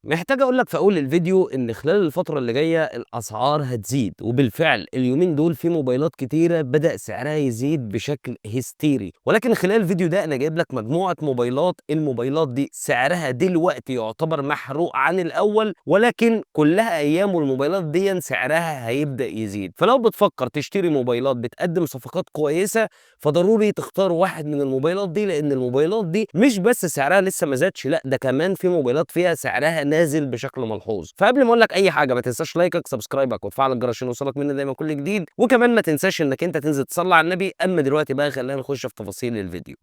محتاج اقول لك في اول الفيديو ان خلال الفتره اللي جايه الاسعار هتزيد، وبالفعل اليومين دول في موبايلات كتيره بدا سعرها يزيد بشكل هستيري. ولكن خلال الفيديو ده انا جايب لك مجموعه موبايلات، الموبايلات دي سعرها دلوقتي يعتبر محروق عن الاول، ولكن كلها ايام والموبايلات دي سعرها هيبدا يزيد. فلو بتفكر تشتري موبايلات بتقدم صفقات كويسه فضروري تختار واحد من الموبايلات دي، لان الموبايلات دي مش بس سعرها لسه ما زادش، لا ده كمان في موبايلات فيها سعرها نازل بشكل ملحوظ. فقبل ما اقول لك اي حاجه ما تنساش لايكك، سبسكرايبك، وتفعل الجرس عشان يوصلك مني دايما كل جديد، وكمان ما تنساش انك انت تنزل تصلي على النبي. اما دلوقتي بقى خلينا نخش في تفاصيل الفيديو.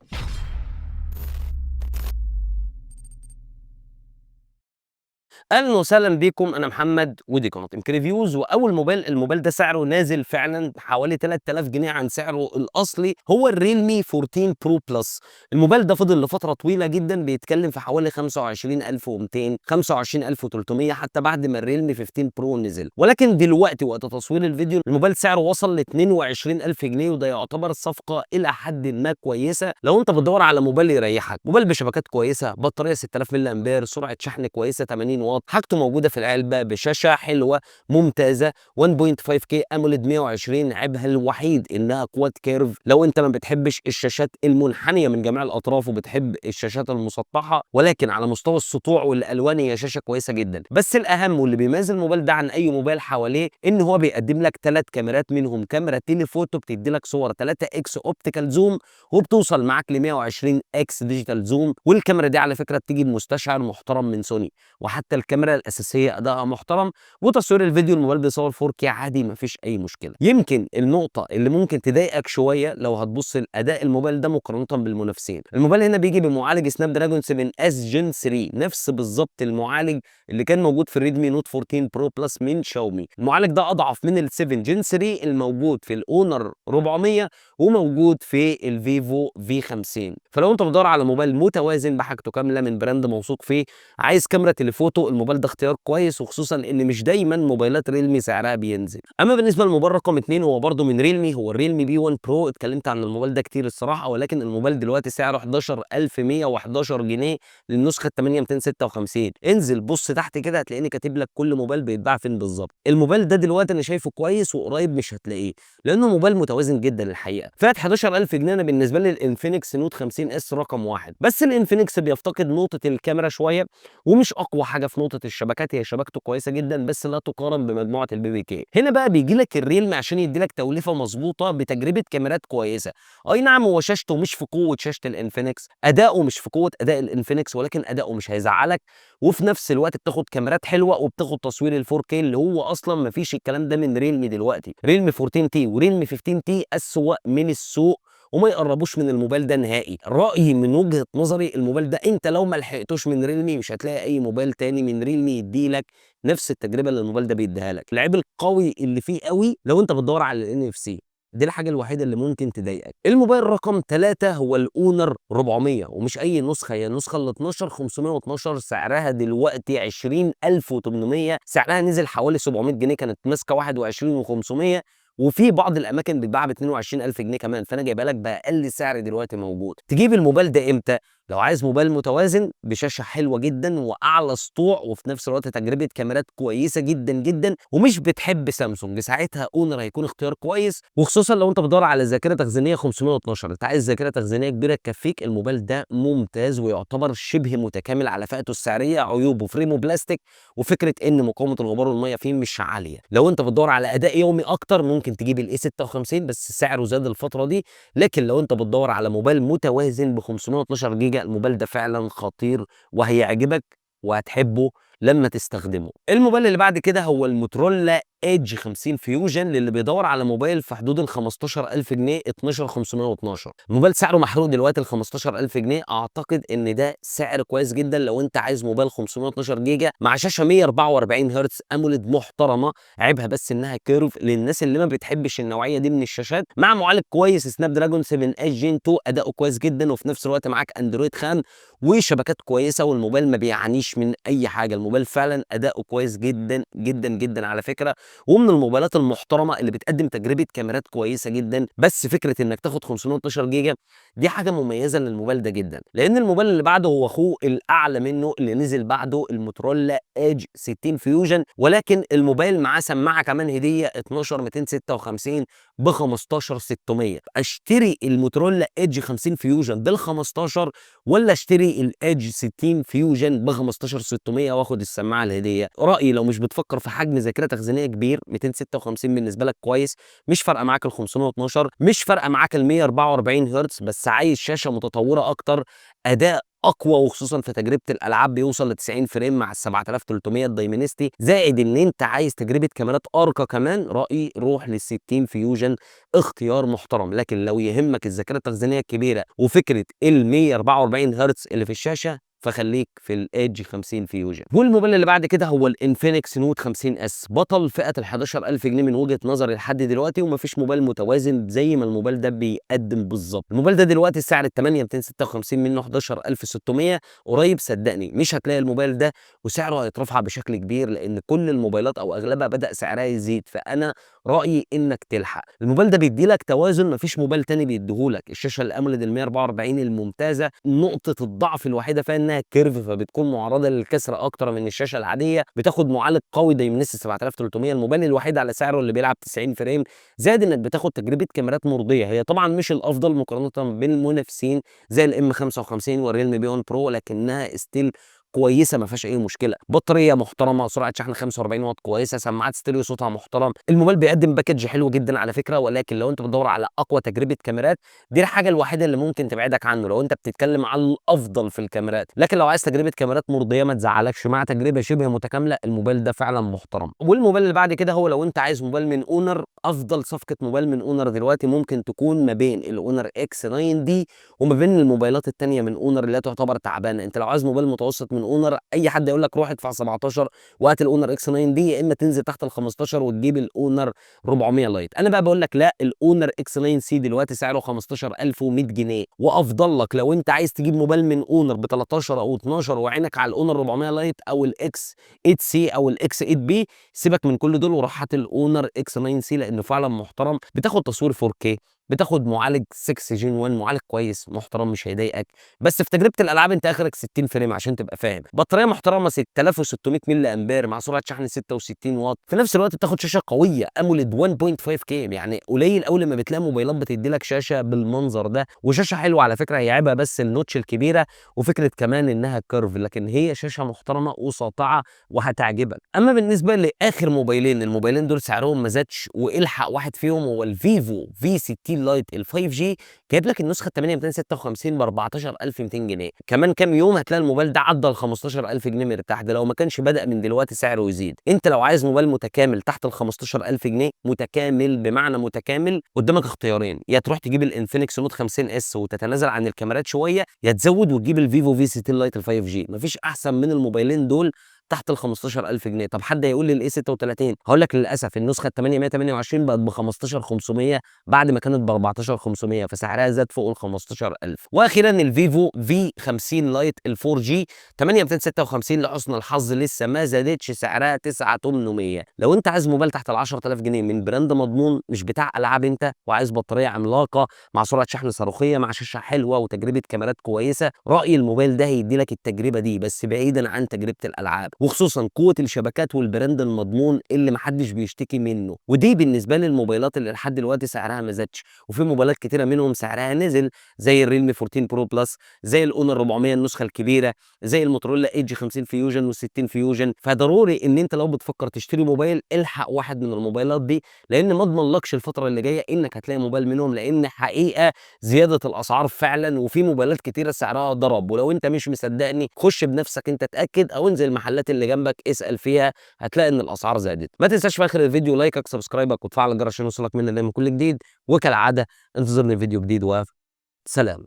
اهلا وسهلا بيكم، انا محمد ودي قناه يمكن ريفيوز. واول الموبايل ده سعره نازل فعلا حوالي 3000 جنيه عن سعره الاصلي، هو الريلمي 14 برو بلس. الموبايل ده فضل لفتره طويله جدا بيتكلم في حوالي 25200 25300 حتى بعد ما الريلمي 15 برو نزل. ولكن دلوقتي وقت تصوير الفيديو الموبايل سعره وصل ل 22000 جنيه، وده يعتبر صفقه الى حد ما كويسه لو انت بتدور على موبايل يريحك. موبايل بشبكات كويسه، بطاريه 6000 ملي امبير، سرعه شحن كويسه 80 واط، حاجته موجوده في العلبه، بشاشه حلوه ممتازه 1.5K اموليد 120. عيبها الوحيد انها كواد كيرف، لو انت ما بتحبش الشاشات المنحنيه من جميع الاطراف وبتحب الشاشات المسطحه، ولكن على مستوى السطوع والالوان هي شاشه كويسه جدا. بس الاهم واللي بيميز الموبايل ده عن اي موبايل حواليه ان هو بيقدم لك 3 كاميرات، منهم كاميرا تيليفوتو بتدي لك صور 3 اكس اوبتيكال زوم، وبتوصل معاك ل 120 اكس ديجيتال زوم. والكاميرا دي على فكره بتيجي بمستشعر محترم من سوني، وحتى الكاميرا الاساسيه ادائها محترم. وتصوير الفيديو الموبايل بيصور 4K عادي مفيش اي مشكله. يمكن النقطه اللي ممكن تضايقك شويه لو هتبص لاداء الموبايل ده مقارنه بالمنافسين، الموبايل هنا بيجي بمعالج سناب دراجون 7 اس جن 3، نفس بالظبط المعالج اللي كان موجود في الريدمي نوت 14 برو بلس من شاومي. المعالج ده اضعف من ال 7 جن 3 الموجود في الاونر 400 وموجود في الفيفو في 50. فلو انت بتدور على موبايل متوازن بحاجته كامله من براند موثوق فيه، عايز كاميرا تليفوتو، الموبايل ده اختيار كويس، وخصوصا ان مش دايما موبايلات ريلمي سعرها بينزل. اما بالنسبه للموبايل رقم 2 هو برده من ريلمي، هو الريلمي بي 1 برو. اتكلمت عن الموبايل ده كتير الصراحه، ولكن الموبايل دلوقتي سعره 11111 جنيه للنسخه 8256. انزل بص تحت كده هتلاقيني كاتب لك كل موبايل بيتباع فين بالظبط. الموبايل ده دلوقتي انا شايفه كويس، وقريب مش هتلاقيه لانه موبايل متوازن جدا الحقيقه. فات 11000 جنيه انا بالنسبه لي الانفينكس نوت 50 اس رقم واحد، بس الانفينكس بيفتقد نقطه الكاميرا شويه، ومش اقوى حاجه في نقطه الشبكات. هي شبكته كويسه جدا بس لا تقارن بمجموعه البي بي كي. هنا بقى بيجي لك الريلمي عشان يدي لك توليفه مظبوطه بتجربه كاميرات كويسه. اي نعم هو شاشته مش في قوه شاشه الانفينكس، اداؤه مش في قوه اداء الانفينكس، ولكن اداؤه مش هيزعلك، وفي نفس الوقت بتاخد كاميرات حلوه وبتاخد تصوير ال 4K اللي هو اصلا ما فيش الكلام ده من ريلمي دلوقتي. ريلمي 14 تي وريلمي 15 تي اسوأ من السوق، وما يقربوش من الموبايل ده نهائي. رأيي من وجهة نظري الموبايل ده انت لو ما لحقتوش من ريلمي مش هتلاقي اي موبايل تاني من ريلمي يديلك نفس التجربة اللي الموبايل ده بيديها لك. العيب القوي اللي فيه قوي لو انت بتدور على الان اف سي، دي الحاجة الوحيدة اللي ممكن تضايقك. الموبايل رقم 3 هو الاونر 400، ومش اي نسخة، هي النسخة ال 12 512، سعرها دلوقتي 20800. سعرها نزل حوالي 700 جنيه، كانت ماسكة 21500، وفي بعض الاماكن بتباع ب 22000 جنيه كمان. فانا جايبها لك باقل سعر دلوقتي موجود. تجيب الموبايل ده امتى؟ لو عايز موبايل متوازن بشاشه حلوه جدا واعلى سطوع، وفي نفس الوقت تجربه كاميرات كويسه جدا جدا، ومش بتحب سامسونج، ساعتها اونر هيكون اختيار كويس. وخصوصا لو انت بتدور على ذاكره تخزينيه 512، انت عايز ذاكره تخزينيه كبيره تكفيك، الموبايل ده ممتاز ويعتبر شبه متكامل على فئته السعريه. عيوبه فريمه بلاستيك، وفكره ان مقاومه الغبار والميه فيه مش عاليه. لو انت بتدور على اداء يومي اكتر ممكن تجيب الاي 56 بس سعره زاد الفتره دي. لكن لو انت بتدور على موبايل متوازن ب 512 جيجا، الموبايل ده فعلا خطير وهيعجبك وهتحبه لما تستخدمه. الموبايل اللي بعد كده هو الموتورولا ايدج 50 فيوجن، للي بيدور على موبايل في حدود ال 15000 جنيه 12512. الموبايل سعره محروق دلوقتي ال 15000 جنيه. اعتقد ان ده سعر كويس جدا لو انت عايز موبايل 512 جيجا مع شاشه 144 هرتز اموليد محترمه. عيبها بس انها كيرف للناس اللي ما بتحبش النوعيه دي من الشاشات، مع معالج كويس سناب دراجون 7 اس جين 2، اداؤه كويس جدا، وفي نفس الوقت معاك اندرويد خام وشبكات كويسه، والموبايل ما بيعانيش من اي حاجه. الموبايل فعلا اداؤه كويس جدا جدا جدا على فكره. ومن الموبايلات المحترمه اللي بتقدم تجربه كاميرات كويسه جدا. بس فكره انك تاخد 512 جيجا دي حاجه مميزه للموبايل ده جدا، لان الموبايل اللي بعده هو اخوه الاعلى منه اللي نزل بعده الموتورولا ايدج 60 فيوجن، ولكن الموبايل معاه سماعه كمان هديه 12 256 ب 15600. اشتري الموتورولا ايدج 50 فيوجن بال 15 ولا اشتري الايدج 60 فيوجن ب 15600 واخد السماعه الهديه؟ رايي لو مش بتفكر في حجم ذاكره تخزينيه كبير 256 بالنسبه لك كويس، مش فارقه معاك ال 512، مش فارقه معاك ال 144 هرتز، بس عايز شاشه متطوره اكتر، اداء اقوى، وخصوصا في تجربه الالعاب بيوصل ل 90 فريم مع ال 7300 دايمنستي، زائد ان انت عايز تجربه كاميرات ارقى كمان، رايي روح لل 60 فيوجن، اختيار محترم. لكن لو يهمك الذاكره التخزينيه الكبيره وفكره ال 144 هرتز اللي في الشاشه، فخليك في الايدج 50 فيوجن. والموبايل اللي بعد كده هو الانفينكس نوت 50 اس، بطل فئه ال 11000 جنيه من وجهه نظري لحد دلوقتي، ومفيش موبايل متوازن زي ما الموبايل ده بيقدم بالظبط. الموبايل ده دلوقتي سعر ال 8 256 منه 11600، قريب صدقني مش هتلاقي الموبايل ده وسعره هيترفع بشكل كبير، لان كل الموبايلات او اغلبها بدا سعرها يزيد. فانا رايي انك تلحق. الموبايل ده بيدي لك توازن مفيش موبايل تاني بيديهولك، الشاشه الاموليد ال 144 الممتازه، نقطه الضعف الوحيده فيها انها كيرف، فبتكون معرضه للكسر اكتر من الشاشه العاديه، بتاخد معالج قوي دايمنسي 7300، الموبايل الوحيد على سعره اللي بيلعب 90 فريم، زائد انك بتاخد تجربه كاميرات مرضيه. هي طبعا مش الافضل مقارنه بالمنافسين زي الام 55 والريلمي بي 1 برو، لكنها ستيل كويسه ما فيهاش اي مشكله. بطاريه محترمه، سرعه شحن 45 واط كويسه، سماعات ستيريو صوتها محترم. الموبايل بيقدم باكج حلو جدا على فكره، ولكن لو انت بتدور على اقوى تجربه كاميرات، دي الحاجه الوحيده اللي ممكن تبعدك عنه لو انت بتتكلم على الافضل في الكاميرات. لكن لو عايز تجربه كاميرات مرضيه ما تزعلكش مع تجربه شبه متكامله، الموبايل ده فعلا محترم. والموبايل اللي بعد كده هو لو انت عايز موبايل من اونر، افضل صفقه موبايل من اونر دلوقتي ممكن تكون ما بين الاونر اكس 9 دي وما بين الموبايلات الثانيه من اونر اللي تعتبر تعبانه. انت لو عايز موبايل متوسط من اونر، اي حد يقول لك روح ادفع 17 وهات الاونر اكس 9 دي، يا اما تنزل تحت ال 15 وتجيب الاونر 400 لايت. انا بقى بقول لك لا، الاونر اكس 9 سي دلوقتي سعره 15100 جنيه، وافضل لك لو انت عايز تجيب موبايل من اونر ب 13 او 12 وعينك على الاونر 400 لايت او الاكس 8 سي او الاكس 8 بي، سيبك من كل دول وروح هات الاونر اكس 9 سي، لانه فعلا محترم، بتاخد تصوير 4K، بتاخد معالج 6 جين 1، معالج كويس محترم مش هيضايقك. بس في تجربه الالعاب انت اخرك 60 فريم عشان تبقى فاهم. بطاريه محترمه 6600 ملي امبير مع سرعه شحن 66 واط، في نفس الوقت بتاخد شاشه قويه اموليد 1.5K، يعني قليل قوي لما بتلاقي موبايلات بتدي لك شاشه بالمنظر ده، وشاشه حلوه على فكره، هي عيبها بس النوتش الكبيره وفكره كمان انها كيرف، لكن هي شاشه محترمه وساطعه وهتعجبك. اما بالنسبه لاخر موبايلين، الموبايلين دول سعرهم ما زادش، والحق واحد فيهم هو الفيفو في 60 لايت ال 5 جي، جايب لك النسخه 8256 ب 14200 جنيه. كمان كام يوم هتلاقي الموبايل ده عدى ال 15000 جنيه مرتاح، ده لو ما كانش بدأ من دلوقتي سعره يزيد. انت لو عايز موبايل متكامل تحت ال 15000 جنيه، متكامل بمعنى متكامل، قدامك اختيارين، يا تروح تجيب الانفينكس نوت 50 اس وتتنازل عن الكاميرات شويه، يا تزود وتجيب الفيفو في 60 لايت ال 5 جي. مفيش احسن من الموبايلين دول تحت ال 15000 جنيه. طب حد هيقول لي الاي 36، هقول لك للاسف النسخه ال 8128 بقت ب 15500 بعد ما كانت ب 14500، فسعرها زاد فوق ال 15000. واخيرا الفيفو في 50 لايت ال 4 جي 8256، لحسن الحظ لسه ما زادتش، سعرها 9800. لو انت عايز موبايل تحت ال 10000 جنيه من براند مضمون مش بتاع العاب انت، وعايز بطاريه عملاقه مع سرعه شحن صاروخيه مع شاشه حلوه وتجربه كاميرات كويسه، رايي الموبايل ده هيدي لك التجربه دي بس بعيدا عن تجربه الالعاب، وخصوصا قوه الشبكات والبراند المضمون اللي محدش بيشتكي منه. ودي بالنسبه لي الموبايلات اللي لحد دلوقتي سعرها ما زادش، وفي موبايلات كتيره منهم سعرها نزل زي الريلمي 14 برو بلس، زي الاونر 400 النسخه الكبيره، زي الموتورولا ايدج 50 فيوجن و60 فيوجن. فضروري ان انت لو بتفكر تشتري موبايل الحق واحد من الموبايلات دي، لان ما اضمنلكش الفتره اللي جايه انك هتلاقي موبايل منهم، لان حقيقه زياده الاسعار فعلا، وفي موبايلات كتيره سعرها ضرب. ولو انت مش مصدقني خش بنفسك انت اتاكد، او انزل المحلات اللي جنبك اسال فيها، هتلاقي ان الاسعار زادت. ما تنساش في اخر الفيديو لايكك، سبسكرايبك، وتفعل الجرس عشان يوصلك مني دايما كل جديد. وكالعاده انتظرني فيديو جديد، وسلام.